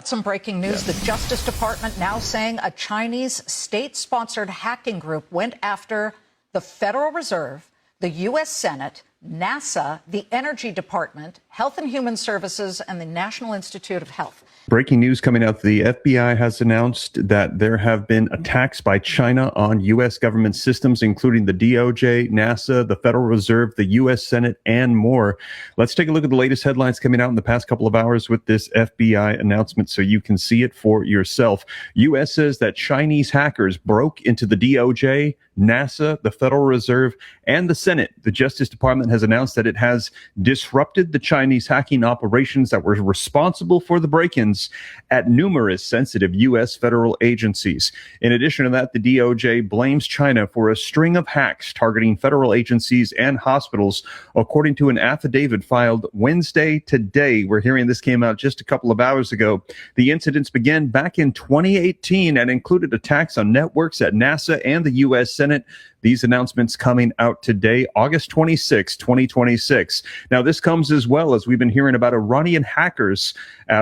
Some breaking news. The Justice Department now saying a Chinese state-sponsored hacking group went after the Federal Reserve, the U.S. Senate, NASA, the Energy Department, Health and Human Services, and the National Institute of Health. Breaking news coming out. The FBI has announced that there have been attacks by China on U.S. government systems, including the DOJ, NASA, the Federal Reserve, the U.S. Senate, and more. Let's take a look at the latest headlines coming out in the past couple of hours with this FBI announcement so you can see it for yourself. U.S. says that Chinese hackers broke into the DOJ, NASA, the Federal Reserve, and the Senate. The Justice Department has announced that it has disrupted the Chinese hacking operations that were responsible for the break-ins at numerous sensitive U.S. federal agencies. In addition to that, the DOJ blames China for a string of hacks targeting federal agencies and hospitals, according to an affidavit filed Wednesday today. We're hearing this came out just a couple of hours ago. The incidents began back in 2018 and included attacks on networks at NASA and the U.S. Senate. These announcements coming out today, August 26, 2026. Now, this comes as well as we've been hearing about Iranian hackers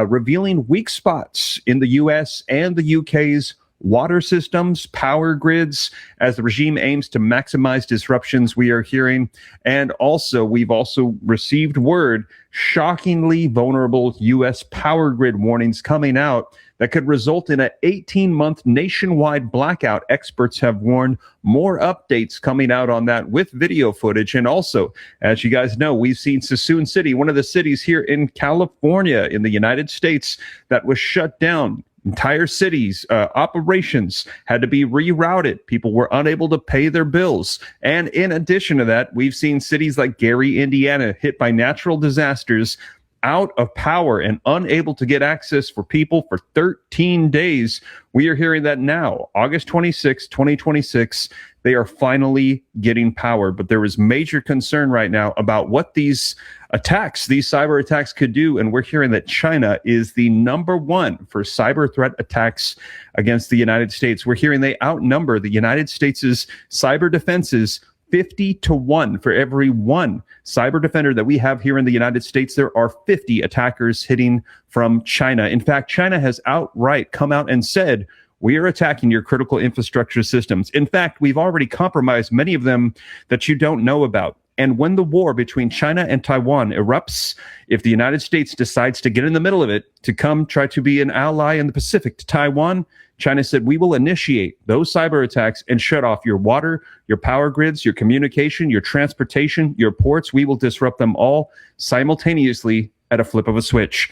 revealing weak spots in the U.S. and the U.K.'s water systems, power grids, as the regime aims to maximize disruptions, we are hearing. And also, we've also received word, shockingly vulnerable U.S. power grid warnings coming out that could result in an 18-month nationwide blackout. Experts have warned. More updates coming out on that with video footage. And also, as you guys know, we've seen Sassoon City, one of the cities here in California in the United States, that was shut down. Entire cities, operations had to be rerouted. People were unable to pay their bills. And in addition to that, we've seen cities like Gary, Indiana, hit by natural disasters, out of power and unable to get access for people for 13 days. We are hearing that now, August 26, 2026, they are finally getting power. But there is major concern right now about what these attacks, these cyber attacks could do. And we're hearing that China is the number one for cyber threat attacks against the United States. We're hearing they outnumber the United States' cyber defenses 50-1. For every one cyber defender that we have here in the United States, there are 50 attackers hitting from China. In fact, China has outright come out and said, we are attacking your critical infrastructure systems. In fact, we've already compromised many of them that you don't know about. And when the war between China and Taiwan erupts, if the United States decides to get in the middle of it, to come try to be an ally in the Pacific to Taiwan, China said, we will initiate those cyber attacks and shut off your water, your power grids, your communication, your transportation, your ports. We will disrupt them all simultaneously at a flip of a switch.